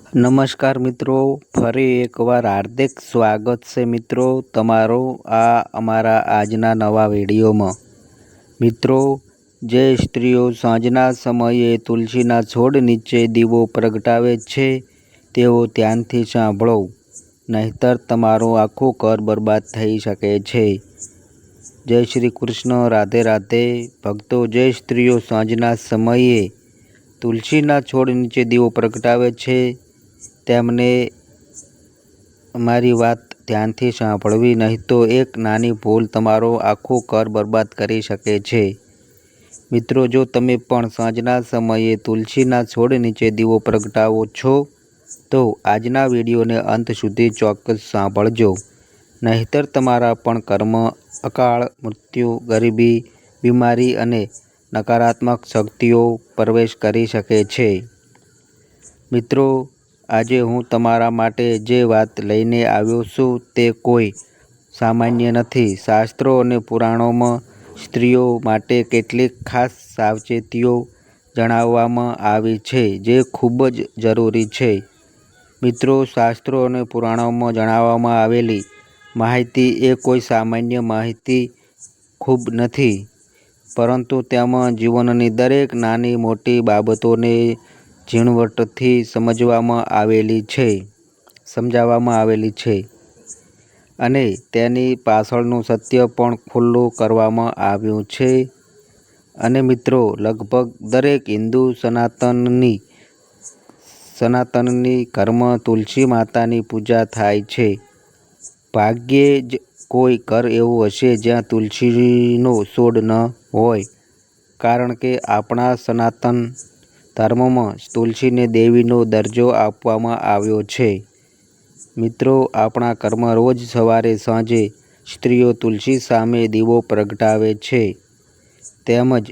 નમસ્કાર મિત્રો, ફરી એકવાર હાર્દિક સ્વાગત છે મિત્રો તમારો આ અમારા આજના નવા વિડીયોમાં। મિત્રો, જે સ્ત્રીઓ સાંજના સમયે તુલસીના છોડ નીચે દીવો પ્રગટાવે છે તેઓ ધ્યાનથી સાંભળો, નહીંતર તમારું આખું ઘર બરબાદ થઈ શકે છે। જય શ્રી કૃષ્ણ, રાધે રાધે ભક્તો। જે સ્ત્રીઓ સાંજના સમયે તુલસીના છોડ નીચે દીવો પ્રગટાવે છે તેમને અમારી વાત ધ્યાનથી સાંભળવી, નહીં તો એક નાની ભૂલ તમારો આખું ઘર બરબાદ કરી શકે છે। મિત્રો, જો તમે પણ સાંજના સમયે તુલસીના છોડ નીચે દીવો પ્રગટાવો છો તો આજના વિડીયોને અંત સુધી ચોક્કસ સાંભળજો, નહીંતર તમારા પણ ઘરમાં અકાળ મૃત્યુ, ગરીબી, બીમારી અને નકારાત્મક શક્તિઓ પ્રવેશ કરી શકે છે। મિત્રો, આજે હું તમારા માટે જે વાત લઈને આવ્યો છું તે કોઈ સામાન્ય નથી। શાસ્ત્રો અને પુરાણોમાં સ્ત્રીઓ માટે કેટલીક ખાસ સાવચેતીઓ જણાવવામાં આવી છે જે ખૂબ જ જરૂરી છે। મિત્રો, શાસ્ત્રો અને પુરાણોમાં જણાવવામાં આવેલી માહિતી એ કોઈ સામાન્ય માહિતી ખૂબ નથી, પરંતુ તેમાં જીવનની દરેક નાની મોટી બાબતોને ઝીણવટથી સમજાવવામાં આવેલી છે અને તેની પાછળનું સત્ય પણ ખુલ્લું કરવામાં આવ્યું છે। અને મિત્રો, લગભગ દરેક હિન્દુ સનાતનની ઘરમાં તુલસી માતાની પૂજા થાય છે। ભાગ્યે જ કોઈ ઘર એવું હશે જ્યાં તુલસીનો છોડ ન હોય, કારણ કે આપણા સનાતન ધર્મમાં તુલસીને દેવીનો દરજ્જો આપવામાં આવ્યો છે। મિત્રો, આપણા ઘરમાં રોજ સવારે સાંજે સ્ત્રીઓ તુલસી સામે દીવો પ્રગટાવે છે, તેમજ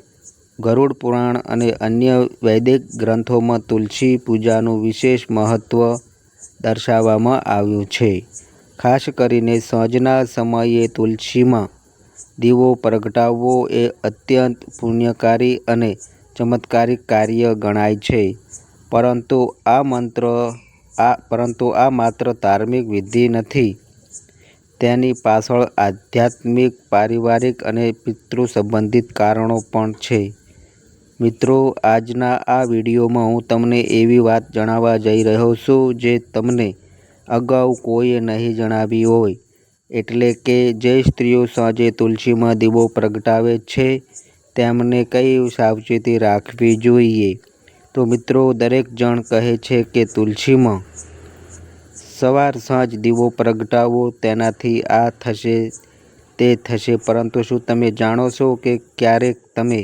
ગરુડ પુરાણ અને અન્ય વૈદિક ગ્રંથોમાં તુલસી પૂજાનું વિશેષ મહત્વ દર્શાવવામાં આવ્યું છે। ખાસ કરીને સાંજના સમયે તુલસીમાં દીવો પ્રગટાવવો એ અત્યંત પુણ્યકારી અને ચમત્કારિક કાર્ય ગણાય છે। પરંતુ આ માત્ર ધાર્મિક વિધિ નથી, તેની પાછળ આધ્યાત્મિક, પારિવારિક અને પિતૃ સંબંધિત કારણો પણ છે। મિત્રો, આજના આ વિડીયોમાં હું તમને એવી વાત જણાવવા જઈ રહ્યો છું જે તમને અગાઉ કોઈએ નહીં જણાવી હોય, એટલે કે જે સ્ત્રીઓ સાંજે તુલસીમાં દીવો પ્રગટાવે છે તેમને કઈ સાવચેતી રાખવી જોઈએ। તો મિત્રો, દરેક જણ કહે છે કે તુલસીમાં સવાર સાંજ દીવો પ્રગટાવો, તેનાથી આ થશે તે થશે, પરંતુ શું તમે જાણો છો કે ક્યારેક તમે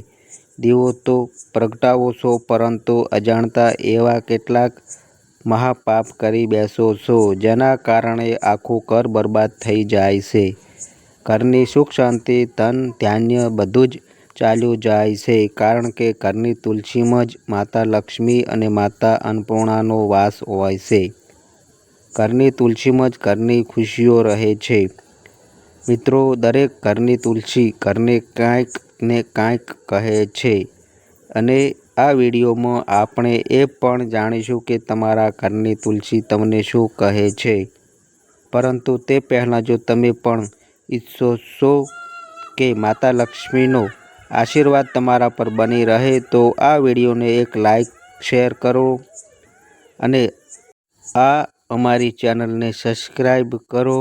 દીવો તો પ્રગટાવો છો પરંતુ અજાણતા એવા કેટલાક મહાપાપ કરી બેસો છો જેના કારણે આખું ઘર બરબાદ થઈ જાય છે। ઘરની સુખ શાંતિ, ધન ધાન્ય બધું જ ચાલ્યું જાય છે, કારણ કે ઘરની તુલસીમાં જ માતા લક્ષ્મી અને માતા અન્નપૂર્ણાનો વાસ હોય છે। ઘરની તુલસીમાં જ ઘરની ખુશીઓ રહે છે। મિત્રો, દરેક ઘરની તુલસી ઘરને કાંઈક ને કાંઈક કહે છે અને આ વિડીયોમાં આપણે એ પણ જાણીશું કે તમારા ઘરની તુલસી તમને શું કહે છે। પરંતુ તે પહેલાં જો તમે પણ ઈચ્છો છો કે માતા લક્ષ્મીનો આશીર્વાદ તમારા પર બની રહે તો આ વિડીયોને એક લાઈક, શેર કરો અને આ અમારી ચેનલને સબસ્ક્રાઈબ કરો।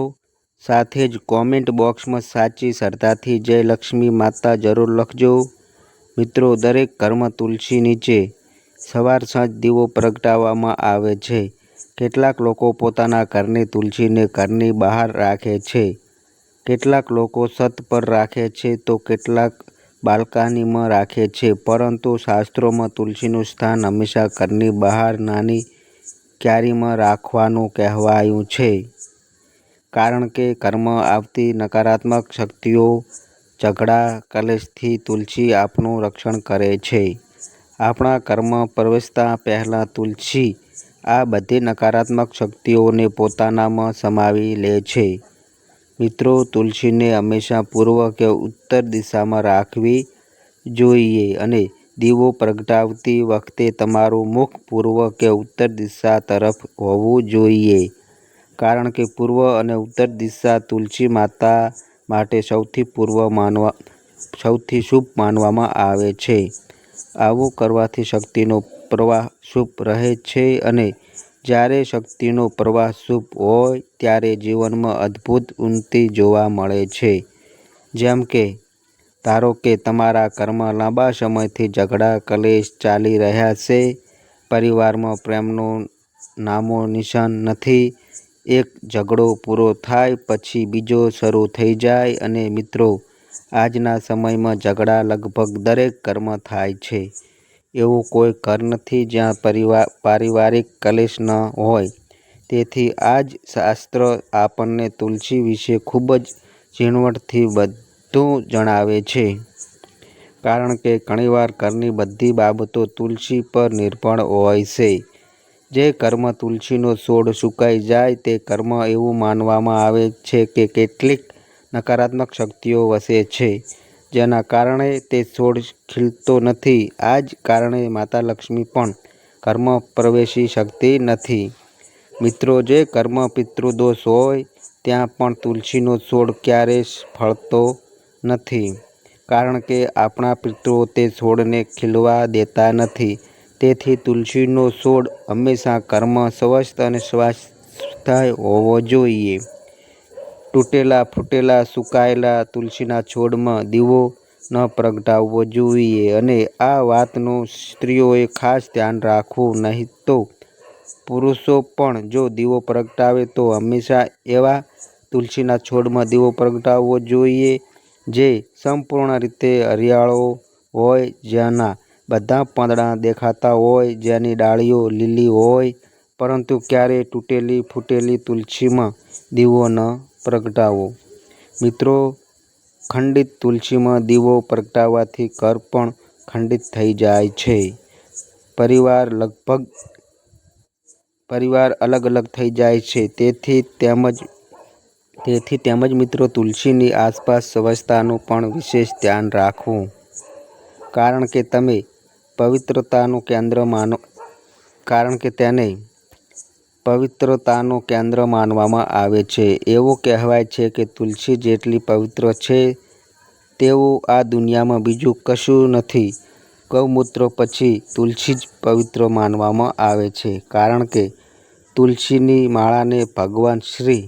સાથે જ કોમેન્ટ બોક્સમાં સાચી શ્રદ્ધાથી જય લક્ષ્મી માતા જરૂર લખજો। મિત્રો, દરેક ઘરમાં તુલસી નીચે સવાર સાંજ દીવો પ્રગટાવવામાં આવે છે। કેટલાક લોકો પોતાના ઘરની તુલસીને ઘરની બહાર રાખે છે, કેટલાક લોકો છત પર રાખે છે તો કેટલાક બાલ્કનીમાં રાખે છે, પરંતુ શાસ્ત્રોમાં તુલસીનું સ્થાન હંમેશા ઘરની બહાર નાની ક્યારીમાં રાખવાનું કહેવાયું છે, કારણ કે ઘરમાં આવતી નકારાત્મક શક્તિઓ, ઝઘડા, કલેશથી તુલસી આપણું રક્ષણ કરે છે। આપણા ઘરમાં પ્રવેશતા પહેલાં તુલસી આ બધી નકારાત્મક શક્તિઓને પોતાનામાં સમાવી લે છે। મિત્રો, તુલસીને હંમેશા પૂર્વ કે ઉત્તર દિશામાં રાખવી જોઈએ અને દીવો પ્રગટાવતી વખતે તમારું મુખ પૂર્વ કે ઉત્તર દિશા તરફ હોવું જોઈએ, કારણ કે પૂર્વ અને ઉત્તર દિશા તુલસી માતા માટે સૌથી શુભ માનવામાં આવે છે. આવું કરવાથી શક્તિનો પ્રવાહ શુભ રહે છે અને જ્યારે શક્તિનો પ્રવાહ શુભ હોય ત્યારે જીવનમાં અદ્ભુત ઉન્નતિ જોવા મળે છે. જેમ કે ધારો કે તમારા ઘરમાં લાંબા સમયથી ઝઘડા કલેશ ચાલી રહ્યા છે, પરિવારમાં પ્રેમનો નામો નિશાન નથી, એક ઝઘડો પૂરો થાય પછી બીજો શરૂ થઈ જાય અને મિત્રો આજના સમયમાં ઝઘડા લગભગ દરેક ઘરમાં થાય છે. એવું કોઈ ઘર નથી જ્યાં પારિવારિક કલેશ ન હોય. તેથી આ જ શાસ્ત્ર આપણને તુલસી વિશે ખૂબ જ ઝીણવટથી બધું જણાવે છે. કારણ કે ઘણીવાર ઘરની બધી બાબતો તુલસી પર નિર્ભર હોય છે. જે ઘરમાં તુલસીનો છોડ સુકાઈ જાય તે ઘરમાં એવું માનવામાં આવે છે કે કેટલીક નકારાત્મક શક્તિઓ વસે છે, જેના કારણે તે છોડ ખીલતો નથી. આ જ કારણે માતા લક્ષ્મી પણ ઘરમાં પ્રવેશી શકતી નથી. મિત્રો, જે ઘરમાં પિતૃદોષ હોય ત્યાં પણ તુલસીનો છોડ ક્યારેય ફળતો નથી, કારણ કે આપણા પિતૃઓ તે છોડને ખીલવા દેતા નથી. તેથી તુલસીનો છોડ હંમેશા ઘરમાં સ્વસ્થ અને સ્વાસ્થ્ય હોવો જોઈએ. તૂટેલા, ફૂટેલા, સુકાયેલા તુલસીના છોડમાં દીવો ન પ્રગટાવવો જોઈએ અને આ વાતનું સ્ત્રીઓએ ખાસ ધ્યાન રાખવું. નહીં તો પુરુષો પણ જો દીવો પ્રગટાવે તો હંમેશા એવા તુલસીના છોડમાં દીવો પ્રગટાવવો જોઈએ જે સંપૂર્ણ રીતે હરિયાળો હોય, જેના બધા પાંદડા દેખાતા હોય, જેની ડાળીઓ લીલી હોય. પરંતુ ક્યારેય તૂટેલી ફૂટેલી તુલસીમાં દીવો ન પ્રગટાવો. મિત્રો, ખંડિત તુલસીમાં દીવો પ્રગટાવવાથી ઘર પણ ખંડિત થઈ જાય છે. પરિવાર અલગ અલગ થઈ જાય છે. તેથી તેમજ મિત્રો, તુલસીની આસપાસ સ્વચ્છતાનું પણ વિશેષ ધ્યાન રાખવું. કારણ કે તેને પવિત્રતાનું કેન્દ્ર માનવામાં આવે છે. એવું કહેવાય છે કે તુલસી જેટલી પવિત્ર છે તેવું આ દુનિયામાં બીજું કશું નથી. ગૌમૂત્ર પછી તુલસી જ પવિત્ર માનવામાં આવે છે, કારણ કે તુલસીની માળાને ભગવાન શ્રી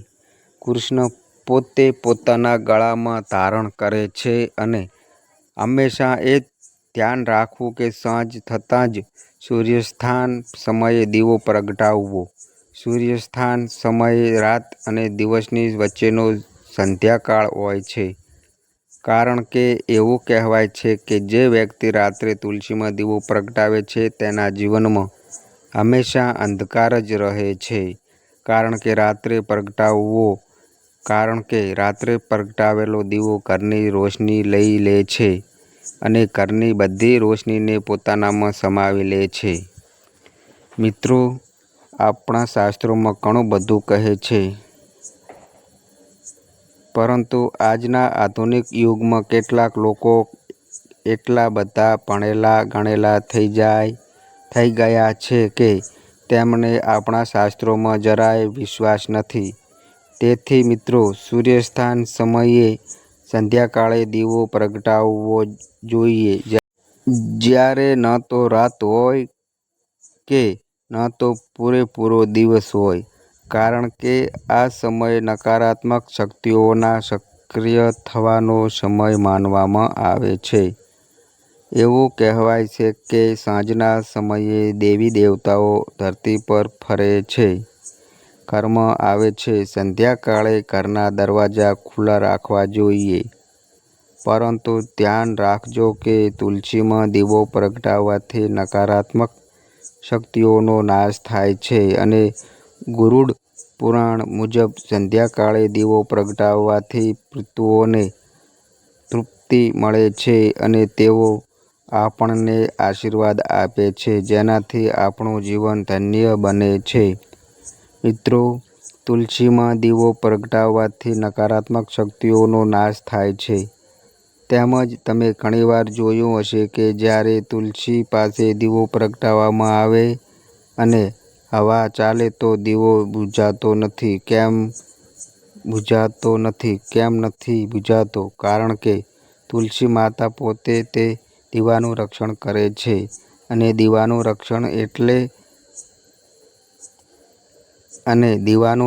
કૃષ્ણ પોતે પોતાના ગળામાં ધારણ કરે છે. અને હંમેશા એ ધ્યાન રાખવું કે સાંજ થતાં જ સૂર્યાસ્ત સમયે દીવો પ્રગટાવવો. સૂર્યાસ્ત સમયે રાત અને દિવસની વચ્ચેનો સંધ્યાકાળ હોય છે, કારણ કે એવું કહેવાય છે કે જે વ્યક્તિ રાત્રે તુલસીમાં દીવો પ્રગટાવે છે તેના જીવનમાં હંમેશા અંધકાર જ રહે છે. કારણ કે રાત્રે પ્રગટાવેલો દીવો ઘરની રોશની લઈ લે છે અને ઘરની બધી રોશનીને પોતાનામાં સમાવી લે છે. મિત્રો, આપણા શાસ્ત્રોમાં ઘણું બધું કહે છે, પરંતુ આજના આધુનિક યુગમાં કેટલાક લોકો એટલા બધા ભણેલા ગણેલા થઈ ગયા છે કે તેમને આપણા શાસ્ત્રોમાં જરાય વિશ્વાસ નથી. તેથી મિત્રો, સૂર્યાસ્ત સમયે સંધ્યાકાળે દીવો પ્રગટાવવો જોઈએ, જ્યારે ન તો રાત હોય કે ન તો પૂરેપૂરો દિવસ હોય. કારણ કે આ સમય નકારાત્મક શક્તિઓના સક્રિય થવાનો સમય માનવામાં આવે છે. એવું કહેવાય છે કે સાંજના સમયે દેવી દેવતાઓ ધરતી પર ફરે છે, ઘરમાં આવે છે. સંધ્યાકાળે ઘરના દરવાજા ખુલ્લા રાખવા જોઈએ. પરંતુ ધ્યાન રાખજો કે તુલસીમાં દીવો પ્રગટાવવાથી નકારાત્મક શક્તિઓનો નાશ થાય છે અને ગરુડ પુરાણ મુજબ સંધ્યાકાળે દીવો પ્રગટાવવાથી પિતૃઓને તૃપ્તિ મળે છે અને તેઓ આપણને આશીર્વાદ આપે છે, જેનાથી આપણું જીવન ધન્ય બને છે. મિત્રો, તુલસીમાં દીવો પ્રગટાવવાથી નકારાત્મક શક્તિઓનો નાશ થાય છે, તેમજ તમે ઘણીવાર જોયું હશે કે જ્યારે તુલસી પાસે દીવો પ્રગટાવવામાં આવે અને હવા ચાલે તો દીવો બુઝાતો નથી. કેમ નથી બુઝાતો? કારણ કે તુલસી માતા પોતે તે દીવાનું રક્ષણ કરે છે અને દીવાનું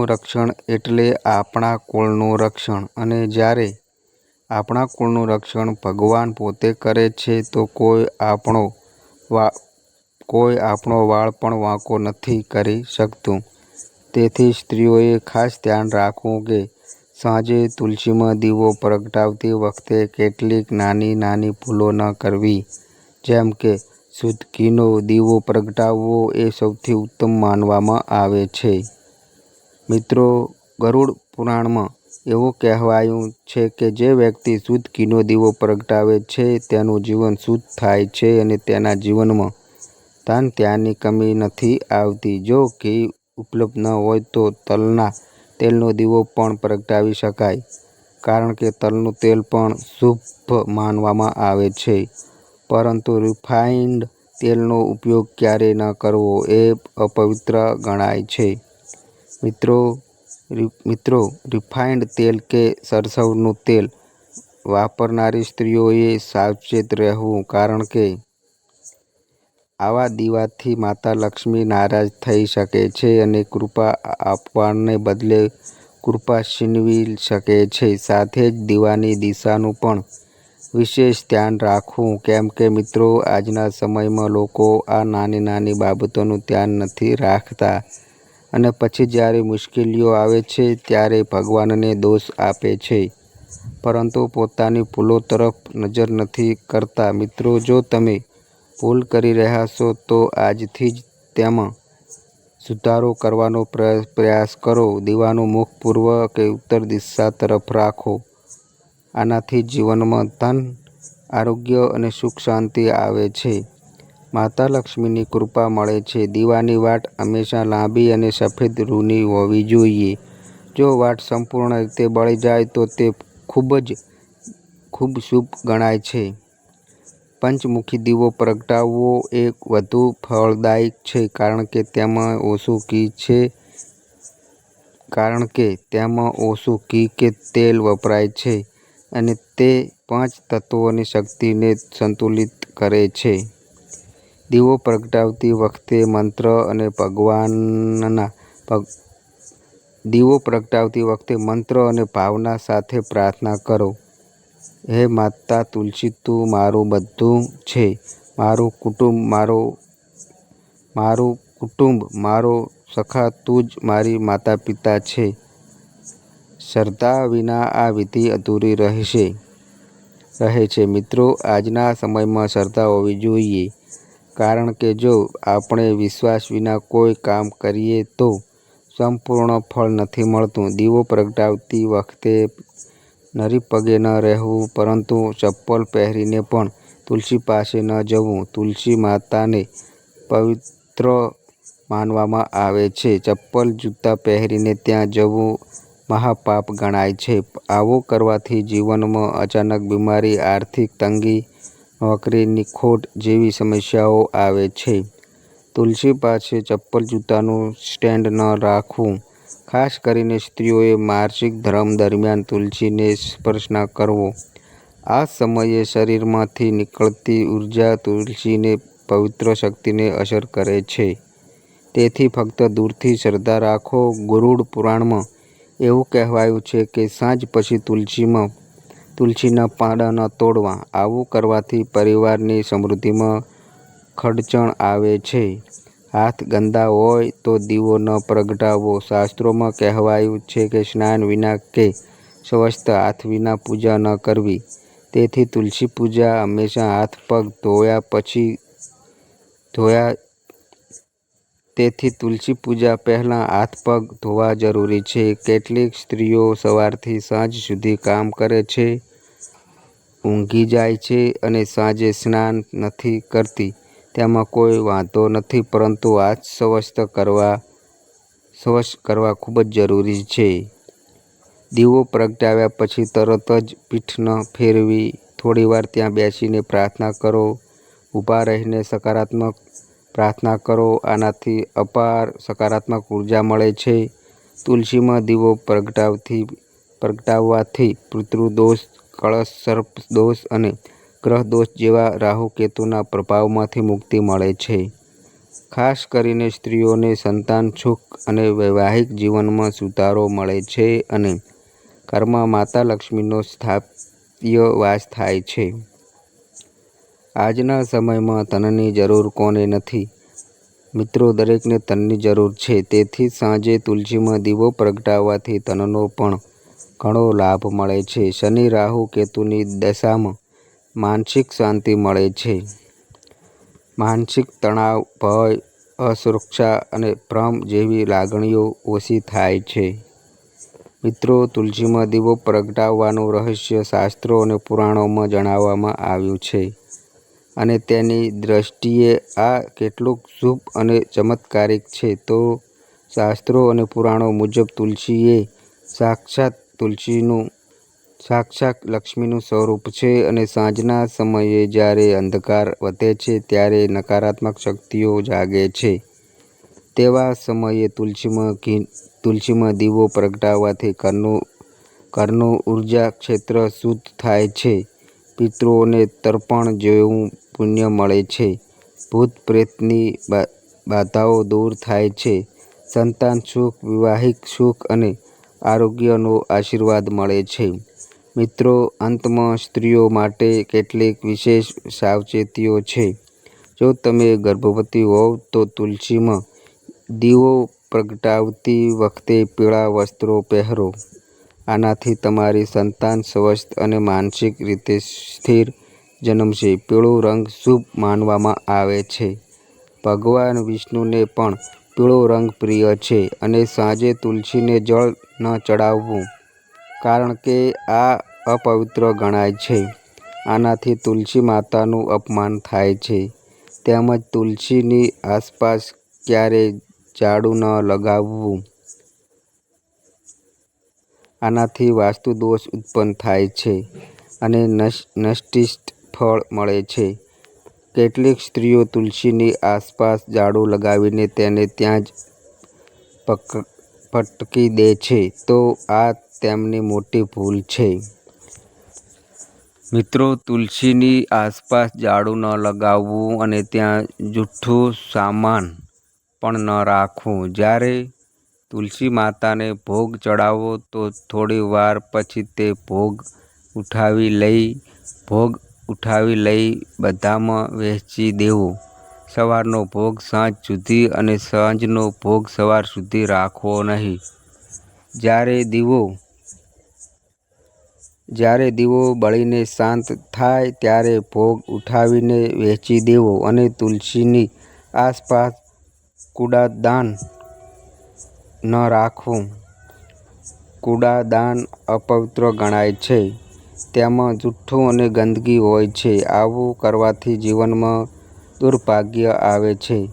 રક્ષણ એટલે આપણા કુળનું રક્ષણ. અને જ્યારે આપણા કુળનું રક્ષણ ભગવાન પોતે કરે છે તો કોઈ આપણો વાળ પણ વાંકો નથી કરી શકતું. તેથી સ્ત્રીઓએ ખાસ ધ્યાન રાખવું કે સાંજે તુલસીમાં દીવો પ્રગટાવતી વખતે કેટલીક નાની નાની ભૂલો ન કરવી. જેમ કે શુદ્ધ ઘીનો દીવો પ્રગટાવવો એ સૌથી ઉત્તમ માનવામાં આવે છે. મિત્રો, ગરુડ પુરાણમાં એવું કહેવાયું છે કે જે વ્યક્તિ શુદ્ધ ઘીનો દીવો પ્રગટાવે છે તેનું જીવન શુદ્ધ થાય છે અને તેના જીવનમાં ધન ધાન્યની કમી નથી આવતી. જો ઘી ઉપલબ્ધ ન હોય તો તલના તેલનો દીવો પણ પ્રગટાવી શકાય. કારણ કે તલનું તેલ પણ શુભ માનવામાં આવે છે. પરંતુ રિફાઇન્ડ તેલનો ઉપયોગ ક્યારેય ન કરવો એ અપવિત્ર ગણાય છે. મિત્રો, રિફાઇન્ડ તેલ કે સરસવનું તેલ વાપરનારી સ્ત્રીઓએ સાવચેત રહેવું. કારણ કે આવા દીવાથી માતા લક્ષ્મી નારાજ થઈ શકે છે અને કૃપા આપવાને બદલે કૃપા છીનવી શકે છે. સાથે જ દીવાની દિશાનું પણ વિશેષ ધ્યાન રાખવું. કેમ કે મિત્રો, આજના સમયમાં લોકો આ નાની નાની બાબતોનું ધ્યાન નથી રાખતા અને પછી જ્યારે મુશ્કેલીઓ આવે છે ત્યારે ભગવાનને દોષ આપે છે, પરંતુ પોતાની ભૂલો તરફ નજર નથી કરતા. મિત્રો, જો તમે ભૂલ કરી રહ્યા છો તો આજથી જ તેમાં સુધારો કરવાનો પ્રયાસ કરો. દીવાનું મુખ પૂર્વ કે ઉત્તર દિશા તરફ રાખો. આનાથી જીવનમાં ધન, આરોગ્ય અને સુખ શાંતિ આવે છે. માતા લક્ષ્મીની કૃપા મળે છે. દીવાની વાટ હંમેશા લાંબી અને સફેદ રૂની હોવી જોઈએ. જો વાટ સંપૂર્ણ રીતે બળી જાય તો તે ખૂબ શુભ ગણાય છે. પંચમુખી દીવો પ્રગટાવવો એ વધુ ફળદાયી છે કારણ કે તેમાં ઓછું ઘી કે તેલ વપરાય છે અને તે 5 તત્વોની શક્તિને સંતુલિત કરે છે. દીવો પ્રગટાવતી વખતે મંત્ર અને ભાવના સાથે પ્રાર્થના કરો. હે માતા તુલસી, તું મારું બધું છે. મારું કુટુંબ, મારો સખા, તું જ મારી માતા પિતા છે. શ્રદ્ધા વિના આ વિધિ અધૂરી રહે છે. મિત્રો, આજના સમયમાં શ્રદ્ધા હોવી જોઈએ. કારણ કે જો આપણે વિશ્વાસ વિના કોઈ કામ કરીએ તો સંપૂર્ણ ફળ નથી મળતું. દીવો પ્રગટાવતી વખતે નરી પગે ન રહેવું, પરંતુ ચપ્પલ પહેરીને પણ તુલસી પાસે ન જવું. તુલસી માતાને પવિત્ર માનવામાં આવે છે. ચપ્પલ, જૂતા પહેરીને ત્યાં જવું મહાપાપ ગણાય છે. આવું કરવાથી જીવનમાં અચાનક બીમારી, આર્થિક તંગી, નોકરીની ખોટ જેવી સમસ્યાઓ આવે છે. તુલસી પાસે ચપ્પલ, જૂતાનું સ્ટેન્ડ ન રાખવું. ખાસ કરીને સ્ત્રીઓએ માસિક ધર્મ દરમિયાન તુલસીને સ્પર્શ ન કરવો. આ સમયે શરીરમાંથી નીકળતી ઉર્જા તુલસીની પવિત્ર શક્તિને અસર કરે છે. તેથી ફક્ત દૂરથી શ્રદ્ધા રાખો. ગરુડ પુરાણમાં એવું કહેવાયું છે કે સાંજ પછી તુલસીના પાંદડા ન તોડવા. આવું કરવાથી પરિવારની સમૃદ્ધિમાં ખડચણ આવે છે. હાથ ગંદા હોય તો દીવો ન પ્રગટાવવો. શાસ્ત્રોમાં કહેવાયું છે કે સ્નાન વિના કે સ્વસ્થ હાથ વિના પૂજા ન કરવી. તેથી તુલસી પૂજા હંમેશા હાથ-પગ તેથી તુલસી પૂજા પહેલાં હાથ-પગ ધોવા જરૂરી છે. કેટલીક સ્ત્રીઓ સવારથી સાંજ સુધી કામ કરે છે, ઊંઘી જાય છે અને સાંજે સ્નાન નથી કરતી. તેમાં કોઈ વાંધો નથી, પરંતુ હાથ સ્વચ્છ કરવા ખૂબ જ જરૂરી છે. દીવો પ્રગટાવ્યા પછી તરત જ પીઠ ન ફેરવી થોડીવાર ત્યાં બેસીને પ્રાર્થના કરો. ઊભા રહીને સકારાત્મક પ્રાર્થના કરો. આનાથી અપાર સકારાત્મક ઉર્જા મળે છે. તુલસીમાં દીવો પ્રગટાવવાથી પિતૃદોષ, કળશ સર્પ દોષ અને ગ્રહ દોષ જેવા રાહુ કેતુના પ્રભાવમાંથી મુક્તિ મળે છે. ખાસ કરીને સ્ત્રીઓને સંતાન સુખ અને વૈવાહિક જીવનમાં સુધારો મળે છે અને ઘરમાં માતા લક્ષ્મીનો સ્થાયી વાસ થાય છે. આજના સમયમાં ધનની જરૂર કોને નથી? મિત્રો, દરેકને ધનની જરૂર છે. તેથી સાંજે તુલસીમાં દીવો પ્રગટાવવાથી ધનનો પણ ઘણો લાભ મળે છે. શનિ રાહુ કેતુની દશામાં માનસિક શાંતિ મળે છે. માનસિક તણાવ, ભય, અસુરક્ષા અને ભ્રમ જેવી લાગણીઓ ઓછી થાય છે. મિત્રો, તુલસીમાં દીવો પ્રગટાવવાનું રહસ્ય શાસ્ત્રો અને પુરાણોમાં જણાવવામાં આવ્યું છે અને તેની દ્રષ્ટિએ આ કેટલું શુભ અને ચમત્કારિક છે. તો શાસ્ત્રો અને પુરાણો મુજબ તુલસી એ સાક્ષાત લક્ષ્મીનું સ્વરૂપ છે અને સાંજના સમયે જ્યારે અંધકાર વધે છે ત્યારે નકારાત્મક શક્તિઓ જાગે છે. તેવા સમયે તુલસીમાં દીવો પ્રગટાવવાથી ઘરનું ઉર્જા ક્ષેત્ર શુદ્ધ થાય છે. પિતૃઓને તર્પણ જેવું પુણ્ય મળે છે. ભૂત પ્રેતની બાધાઓ દૂર થાય છે. સંતાન સુખ, વૈવાહિક સુખ અને આરોગ્યનો આશીર્વાદ મળે છે. મિત્રો, અંતમાં સ્ત્રીઓ માટે કેટલીક વિશેષ સાવચેતીઓ છે. જો તમે ગર્ભવતી હોવ તો તુલસીમાં દીવો પ્રગટાવતી વખતે પીળા વસ્ત્રો પહેરો. આનાથી તમારી સંતાન સ્વસ્થ અને માનસિક રીતે સ્થિર જન્મશે. પીળો રંગ શુભ માનવામાં આવે છે. ભગવાન વિષ્ણુને પણ પીળો રંગ પ્રિય છે અને સાંજે તુલસીને જળ ન ચડાવવું, કારણ કે આ અપવિત્ર ગણાય છે. આનાથી તુલસી માતાનું અપમાન થાય છે. તેમજ તુલસીની આસપાસ ક્યારેય ઝાડુ ન લગાવવું. આનાથી વાસ્તુ દોષ ઉત્પન્ન થાય છે અને નષ્ટિષ્ટ ફળ મળે છે. કેટલીક સ્ત્રીઓ તુલસીની આસપાસ ઝાડુ લગાવીને તેને ત્યાં જ પટકી દે છે, તો આ તેમની મોટી ભૂલ છે. મિત્રો, તુલસીની આસપાસ ઝાડુ ન લગાવવું અને ત્યાં જૂઠું સામાન પણ ન રાખવું. જ્યારે તુલસી માતાને ભોગ ચડાવો તો થોડી વાર પછી તે ભોગ ઉઠાવી લઈ બધામાં વહેંચી દેવો. સવારનો ભોગ સાંજ સુધી અને સાંજનો ભોગ સવાર સુધી રાખવો નહીં. જ્યારે દીવો બળીને શાંત થાય ત્યારે ભોગ ઉઠાવીને વહેંચી દેવો અને તુલસીની આસપાસ કૂડાદાન ન રાખવું. કૂડાદાન અપવિત્ર ગણાય છે. તેમાં જૂઠું અને ગંદકી હોય છે. આવું કરવાથી જીવનમાં દુર્ભાગ્ય આવે છે.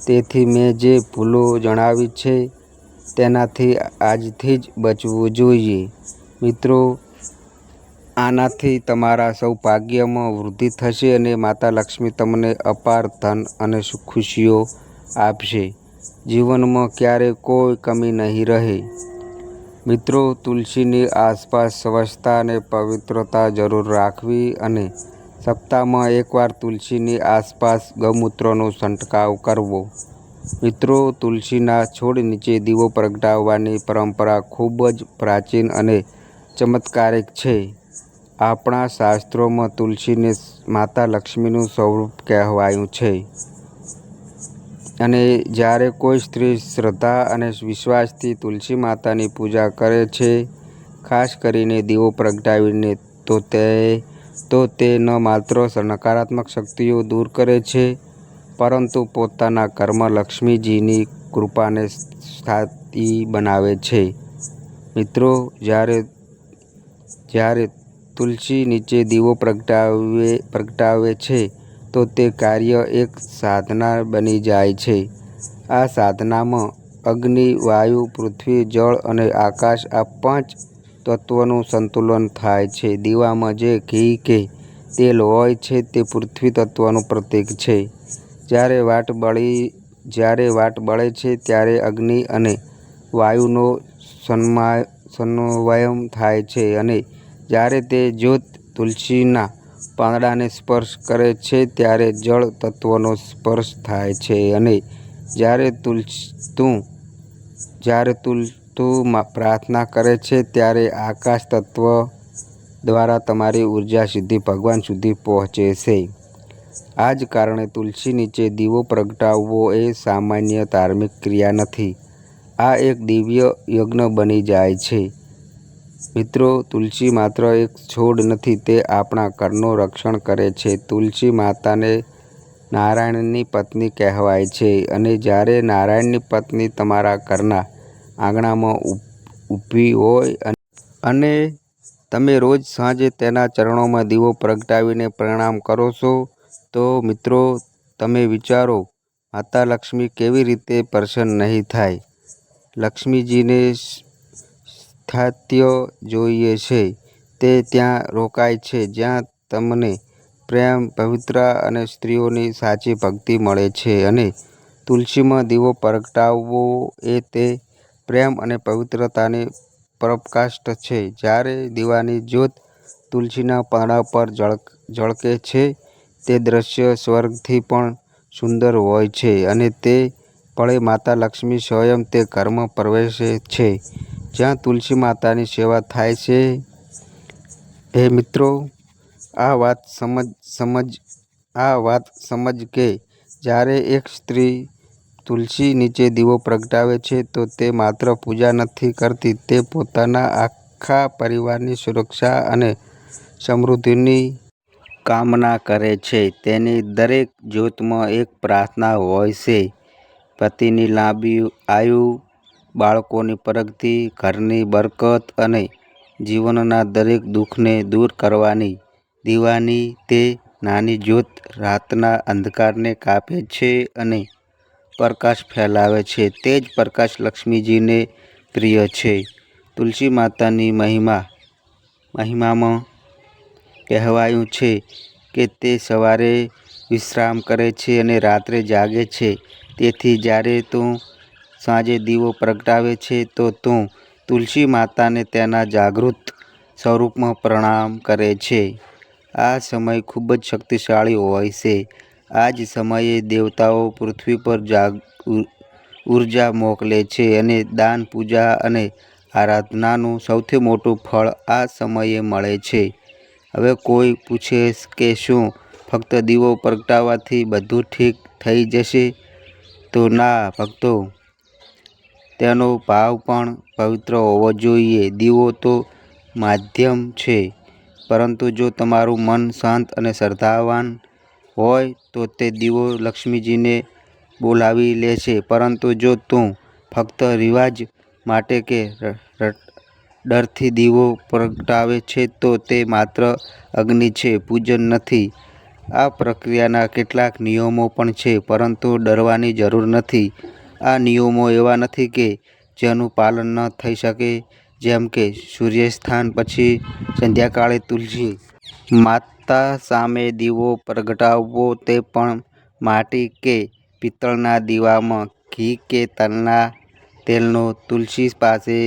તેથી મેં જે ભૂલો જણાવી છે તેનાથી આજથી જ બચવું જોઈએ. મિત્રો, આનાથી તમારા સૌભાગ્યમાં વૃદ્ધિ થશે અને માતા લક્ષ્મી તમને અપાર ધન અને ખુશીઓ આપશે. જીવનમાં ક્યારેય કોઈ કમી નહીં રહે. મિત્રો, તુલસીની આસપાસ સ્વચ્છતા અને પવિત્રતા જરૂર રાખવી અને સપ્તાહમાં એકવાર તુલસીની આસપાસ ગૌમૂત્રનો છંટકાવ કરવો. મિત્રો, તુલસીના છોડ નીચે દીવો પ્રગટાવવાની પરંપરા ખૂબ જ પ્રાચીન અને ચમત્કારિક છે. આપણા શાસ્ત્રોમાં તુલસીને માતા લક્ષ્મીનું સ્વરૂપ કહેવાયું છે અને જ્યારે કોઈ સ્ત્રી શ્રદ્ધા અને વિશ્વાસથી તુલસી માતાની પૂજા કરે છે, ખાસ કરીને દીવો પ્રગટાવીને, તો તે ન માત્ર નકારાત્મક શક્તિઓ દૂર કરે છે, પરંતુ પોતાના ઘરમાં લક્ષ્મીજીની કૃપાને સ્થાયી બનાવે છે. મિત્રો, જ્યારે તુલસી નીચે દીવો પ્રગટાવે છે તો તે કાર્ય એક સાધના બની જાય છે. આ સાધનામાં અગ્નિ, વાયુ, પૃથ્વી, જળ અને આકાશ આ પાંચ તત્વનું સંતુલન થાય છે. દીવામાં જે ઘી કે તેલ હોય છે તે પૃથ્વી તત્વનું પ્રતીક છે. જ્યારે વાટ બળે છે ત્યારે અગ્નિ અને વાયુનો સમન્વય થાય છે અને જ્યારે તે જ્યોત તુલસીના પાંદડાને સ્પર્શ કરે છે ત્યારે જળ તત્વનો સ્પર્શ થાય છે અને જ્યારે તું પ્રાર્થના કરે છે ત્યારે આકાશ તત્વ દ્વારા તમારી ઉર્જા સીધી ભગવાન સુધી પહોંચે છે. આ જ કારણે તુલસી નીચે દીવો પ્રગટાવવો એ સામાન્ય ધાર્મિક ક્રિયા નથી. આ એક દિવ્ય યજ્ઞ બની જાય છે. મિત્રો, તુલસી માત્ર એક છોડ નથી, તે આપણા ઘરનું રક્ષણ કરે છે. તુલસી માતાને નારાયણની પત્ની કહેવાય છે અને જ્યારે નારાયણની પત્ની તમારા ઘરના આંગણામાં ઊભી હોય અને તમે રોજ સાંજે તેના ચરણોમાં દીવો પ્રગટાવીને પ્રણામ કરો છો, તો મિત્રો તમે વિચારો, માતા લક્ષ્મી કેવી રીતે પ્રસન્ન નહીં થાય. લક્ષ્મીજીને સ્થાત્ય જોઈએ છે. તે ત્યાં રોકાય છે જ્યાં તમને પ્રેમ, પવિત્રતા અને સ્ત્રીઓની સાચી ભક્તિ મળે છે અને તુલસીમાં દીવો પ્રગટાવવો એ તે પ્રેમ અને પવિત્રતાની પરાકાષ્ઠા છે. જ્યારે દીવાની જ્યોત તુલસીના પાંદડા પર ઝળકે છે, તે દ્રશ્ય સ્વર્ગથી પણ સુંદર હોય છે અને તે પળે માતા લક્ષ્મી સ્વયં તે ઘરમાં પ્રવેશે છે જ્યાં તુલસી માતાની સેવા થાય છે. હે મિત્રો, આ વાત સમજ કે જ્યારે એક સ્ત્રી તુલસી નીચે દીવો પ્રગટાવે છે તો તે માત્ર પૂજા નથી કરતી, તે પોતાના આખા પરિવારની સુરક્ષા અને સમૃદ્ધિની કામના કરે છે. તેની દરેક જ્યોતમાં એક પ્રાર્થના હોય છે: પતિની લાંબી આયુ, બાળકોની પ્રગતિ, ઘરની બરકત અને જીવનના દરેક દુઃખને દૂર કરવાની. દીવાની તે નાની જ્યોત રાતના અંધકારને કાપે છે અને પ્રકાશ ફેલાવે છે. તે જ પ્રકાશ લક્ષ્મીજીને પ્રિય છે. તુલસી માતાની મહિમામાં કહેવાયું છે કે તે સવારે વિશ્રામ કરે છે અને રાત્રે જાગે છે. તેથી જ્યારે તું સાંજે દીવો પ્રગટાવે છે તો તું તુલસી માતાને તેના જાગૃત સ્વરૂપમાં પ્રણામ કરે છે. આ સમય ખૂબ જ શક્તિશાળી હોય છે. આ જ સમયે દેવતાઓ પૃથ્વી પર ઉર્જા મોકલે છે અને દાન, પૂજા અને આરાધનાનું સૌથી મોટું ફળ આ સમયે મળે છે. હવે કોઈ પૂછે કે શું ફક્ત દીવો પ્રગટાવવાથી બધું ઠીક થઈ જશે? તો ના ભક્તો, તેનો ભાવ પણ પવિત્ર હોવો જોઈએ. દીવો તો માધ્યમ છે, પરંતુ જો તમારું મન શાંત અને શ્રદ્ધાવાન હોય તો તે દીવો લક્ષ્મીજીને બોલાવી લે છે. પરંતુ જો તું ફક્ત રિવાજ માટે કે ડરથી દીવો પ્રગટાવે છે તો તે માત્ર અગ્નિ છે, પૂજન નથી. આ પ્રક્રિયાના કેટલાક નિયમો પણ છે, પરંતુ ડરવાની જરૂર નથી. આ નિયમો એવા નથી કે જેનું પાલન ન થઈ શકે, જેમ કે સૂર્યાસ્ત પછી સંધ્યાકાળે તુલસી માતા સામે દીવો પ્રગટાવવો, તે પણ માટી કે પિત્તળના દીવામાં. ઘી કે તલના તેલનો. તુલસી પાસે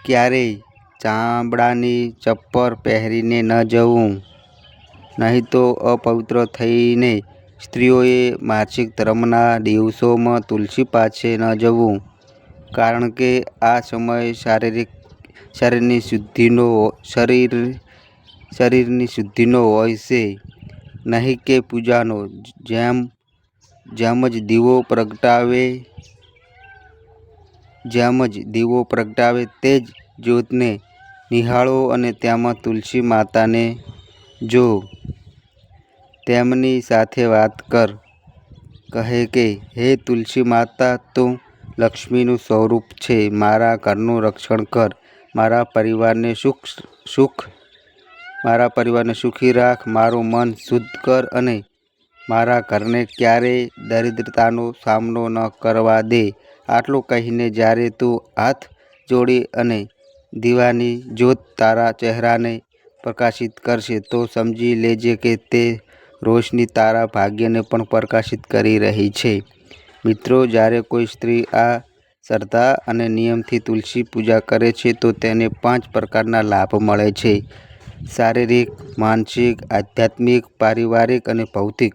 ક્યારેય ચામડાની ચપ્પલ પહેરીને ન જવું, નહીં તો અપવિત્ર થઈને સ્ત્રીઓએ માસિક ધર્મના દિવસોમાં તુલસી પાસે ન જવું, કારણ કે આ સમય શરીરની શુદ્ધિનો હોય છે, નહીં કે પૂજાનો. જેમ જ દીવો પ્રગટાવે તે જ જ્યોતને નિહાળો અને તેમાં તુલસી માતાને જો. તેમની સાથે વાત કર. કહે કે, હે તુલસી માતા, તું લક્ષ્મીનું સ્વરૂપ છે. મારા ઘરનું રક્ષણ કર. મારા પરિવારને સુખી રાખ. મારું મન શુદ્ધ કર અને મારા ઘરને ક્યારેય દરિદ્રતાનો સામનો ન કરવા દે. આટલું કહીને જ્યારે તું હાથ જોડી અને દીવાની જ્યોત તારા ચહેરાને પ્રકાશિત કરશે તો સમજી લેજે કે તે રોશની તારા ભાગ્યને પણ પ્રકાશિત કરી રહી છે. મિત્રો, જ્યારે કોઈ સ્ત્રી આ શ્રદ્ધા અને નિયમથી તુલસી પૂજા કરે છે તો તેને 5 પ્રકારના લાભ મળે છે: શારીરિક, માનસિક, આધ્યાત્મિક, પારિવારિક અને ભૌતિક.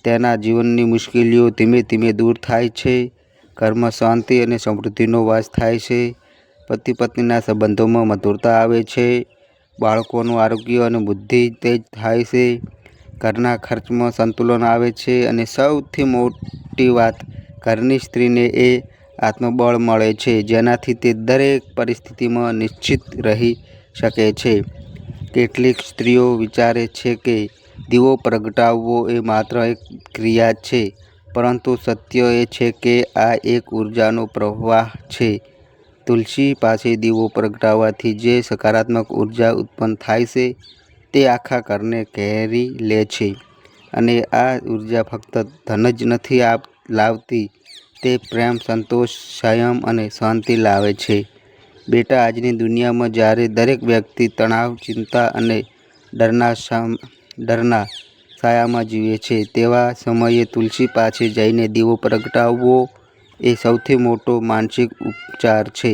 તેના જીવનની મુશ્કેલીઓ ધીમે ધીમે દૂર થાય છે, ઘરમાં શાંતિ અને સમૃદ્ધિનો વાસ થાય છે, પતિ-પત્નીના સંબંધોમાં મધુરતા આવે છે, બાળકોનું આરોગ્ય અને બુદ્ધિ તેજ થાય છે, ઘરના ખર્ચમાં સંતુલન આવે છે અને સૌથી મોટી વાત, ઘરની સ્ત્રીને એ આત્મબળ મળે છે જેનાથી તે દરેક પરિસ્થિતિમાં નિશ્ચિત રહી શકે છે. કેટલીક સ્ત્રીઓ વિચારે છે કે દીવો પ્રગટાવવો એ માત્ર એક ક્રિયા છે, પરંતુ સત્ય એ છે કે આ એક ઊર્જાનો પ્રવાહ છે. તુલસી પાસે દીવો પ્રગટાવવાથી જે સકારાત્મક ઊર્જા ઉત્પન્ન થાય છે તે આખા ઘરને ઘેરી લે છે અને આ ઊર્જા ફક્ત ધન જ નથી લાવતી, તે પ્રેમ, સંતોષ, સંયમ અને શાંતિ લાવે છે. બેટા, આજની દુનિયામાં જ્યારે દરેક વ્યક્તિ તણાવ, ચિંતા અને ડરના છાયામાં જીવે છે, તેવા સમયે તુલસી પાસે જઈને દીવો પ્રગટાવવો એ સૌથી મોટો માનસિક ઉપચાર છે.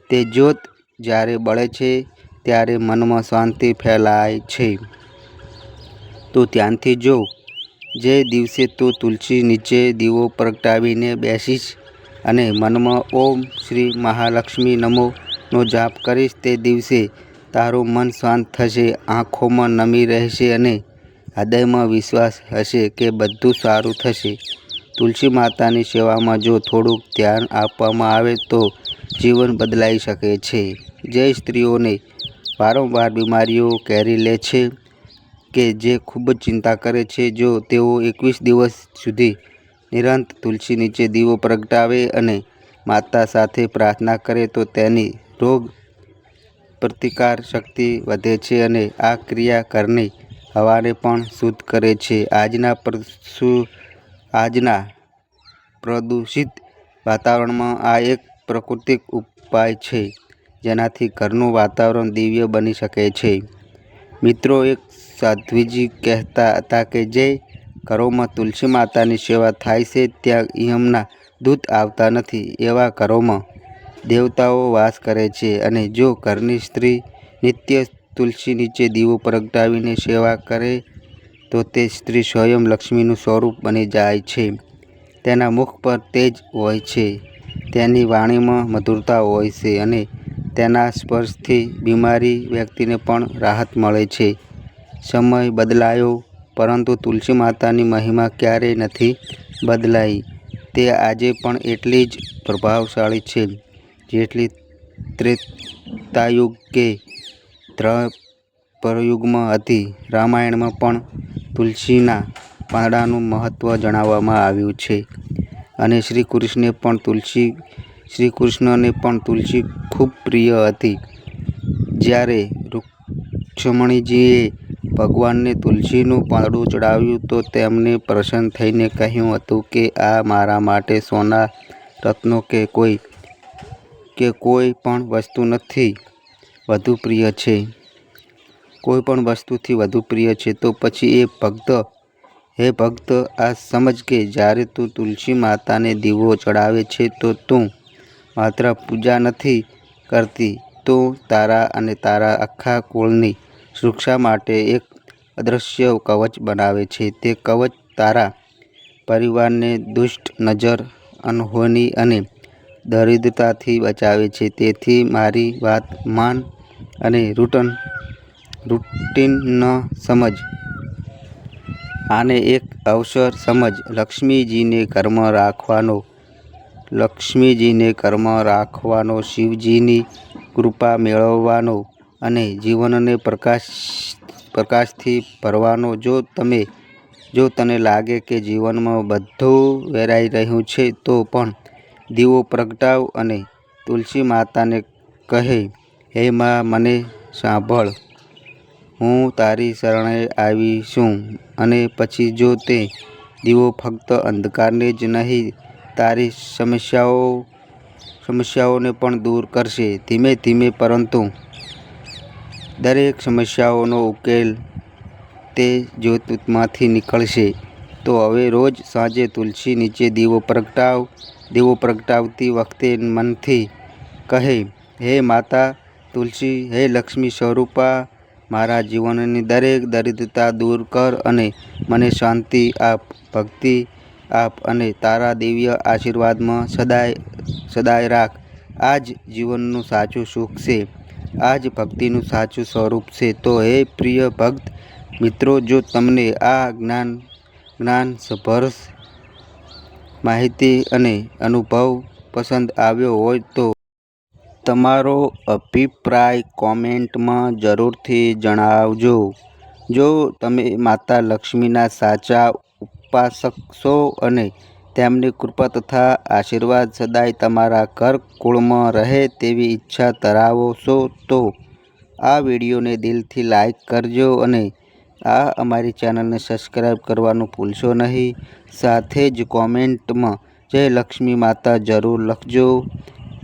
તે જ્યોત જ્યારે બળે છે ત્યારે મનમાં શાંતિ ફેલાય છે. તો ધ્યાનથી જો, જે દિવસે તું તુલસી નીચે દીવો પ્રગટાવીને બેસીશ અને મનમાં ઓમ શ્રી મહાલક્ષ્મી નમો નો જાપ કરીશ, તે દિવસે તારું મન શાંત થશે, આંખોમાં નમી રહેશે અને હૃદયમાં વિશ્વાસ હશે કે બધું સારું થશે. તુલસી માતાની સેવામાં જો થોડુંક ધ્યાન આપવામાં આવે તો જીવન બદલાઈ શકે છે. જે સ્ત્રીઓને વારંવાર બીમારીઓ ઘેરી લે છે કે જે ખૂબ જ ચિંતા કરે છે, જો તેઓ 21 દિવસ સુધી નિરંતર તુલસી નીચે દીવો પ્રગટાવે અને માતા સાથે પ્રાર્થના કરે તો તેની રોગ પ્રતિકાર શક્તિ વધે છે અને આ ક્રિયા ઘરની હવાને પણ શુદ્ધ કરે છે. આજના પ્રદૂષિત વાતાવરણમાં આ એક પ્રાકૃતિક ઉપાય છે જેનાથી ઘરનું વાતાવરણ દિવ્ય બની શકે છે. મિત્રો, એક સાધ્વીજી કહેતા હતા કે જે ઘરોમાં તુલસી માતાની સેવા થાય છે ત્યાં યમના દૂત આવતા નથી, એવા ઘરોમાં દેવતાઓ વાસ કરે છે અને જો ઘરની સ્ત્રી નિત્ય તુલસી નીચે દીવો પ્રગટાવીને સેવા કરે તો તે સ્ત્રી સ્વયં લક્ષ્મીનું સ્વરૂપ બની જાય છે. તેના મુખ પર તેજ હોય છે, તેની વાણીમાં મધુરતા હોય છે અને તેના સ્પર્શથી બીમારી વ્યક્તિને પણ રાહત મળે છે. સમય બદલાયો, પરંતુ તુલસી માતાની મહિમા ક્યારેય નથી બદલાઈ. તે આજે પણ એટલી જ પ્રભાવશાળી છે જેટલી ત્રેતાયુગ કે દ્વાપરયુગમાં હતી. રામાયણમાં પણ તુલસીના પાંદડાનું મહત્વ જણાવવામાં આવ્યું છે અને શ્રી કૃષ્ણને પણ તુલસી ખૂબ પ્રિય હતી. જ્યારે રુક્ષ્મણીજીએ ભગવાનને તુલસીનું પાંદડું ચડાવ્યું તો તેમને પ્રસન્ન થઈને કહ્યું હતું કે આ મારા માટે સોના, રત્નો કે કોઈ પણ વસ્તુથી વધુ પ્રિય છે. તો પછી હે ભક્ત, આ સમજ કે જ્યારે તું તુલસી માતાને દીવો ચડાવે છે તો તું માત્ર પૂજા નથી કરતી, તું તારા અને તારા આખા કુળની સુરક્ષા માટે એક અદૃશ્ય કવચ બનાવે છે. તે કવચ તારા પરિવારને દુષ્ટ નજર, અનહોની અને દરિદ્રતાથી બચાવે છે. તેથી મારી વાત માન અને રૂટીન ન સમજ. આને એક અવસર સમજ. લક્ષ્મીજીને ઘરમાં રાખવાનો, શિવજીની કૃપા મેળવવાનો અને જીવનને પ્રકાશથી ભરવાનો. જો તને લાગે કે જીવનમાં બધું વેરાઈ રહ્યું છે તો પણ દીવો પ્રગટાવ અને તુલસી માતાને કહે, હે મા, મને સાંભળ, હું તારી શરણે આવી છું. અને પછી જો તે દીવો ફક્ત અંધકારને જ નહીં, તારી સમસ્યાઓને પણ દૂર કરશે. ધીમે ધીમે પરંતુ દરેક સમસ્યાઓનો ઉકેલ તે જ્યોતમાંથી નીકળશે. તો હવે રોજ સાંજે તુલસી નીચે દીવો પ્રગટાવ. દીવો પ્રગટાવતી વખતે મનથી કહે, હે માતા તુલસી, હે લક્ષ્મી સ્વરૂપા, મારા જીવનની દરેક દરિદ્રતા દૂર કર અને મને શાંતિ આપ, ભક્તિ આપ અને તારા દિવ્ય આશીર્વાદમાં સદાય રાખ. આ જ જીવનનું સાચું સુખ છે. આ જ ભક્તિનું સાચું સ્વરૂપ છે. તો હે પ્રિય ભક્ત મિત્રો, જો તમને આ જ્ઞાનસભર માહિતી અને અનુભવ પસંદ આવ્યો હોય તો તમારો અભિપ્રાય કોમેન્ટમાં જરૂરથી જણાવજો. જો તમે માતા લક્ષ્મીના સાચા ઉપાસક છો અને તેમની કૃપા તથા આશીર્વાદ સદાય તમારા ઘર કુળમાં રહે તેવી ઈચ્છા ધરાવો છો તો આ વિડીયોને દિલથી લાઈક કરજો અને અમારી ચેનલને સબસ્ક્રાઈબ કરવાનું ભૂલશો નહીં. સાથે જ કોમેન્ટમાં જય લક્ષ્મી માતા જરૂર લખજો.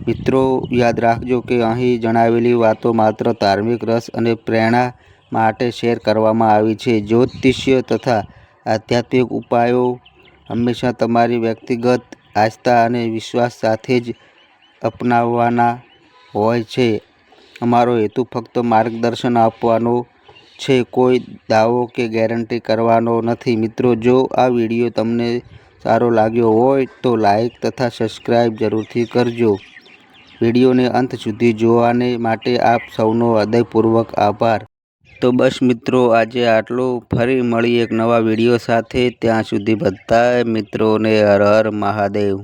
મિત્રો યાદ રાખજો કે અહીં જણાવેલી વાતો માત્ર ધાર્મિક રસ અને પ્રેરણા માટે શેર કરવામાં આવી છે. જ્યોતિષ્ય તથા આધ્યાત્મિક ઉપાયો હંમેશા તમારી વ્યક્તિગત આસ્થા અને વિશ્વાસ સાથે જ અપનાવવાના હોય છે. અમારો હેતુ ફક્ત માર્ગદર્શન આપવાનો છે, કોઈ દાવો કે ગેરંટી કરવાનો નથી. મિત્રો જો આ વિડીયો તમને સારો લાગ્યો હોય તો લાઈક તથા સબસ્ક્રાઈબ જરૂરથી કરજો. વિડીયોને અંત સુધી જોવાને માટે આપ સૌનો હૃદયપૂર્વક આભાર. તો બસ મિત્રો આજે આટલું. ફરી મળી એક નવા વિડીયો સાથે. ત્યાં સુધી બધાય મિત્રોને હર હર મહાદેવ.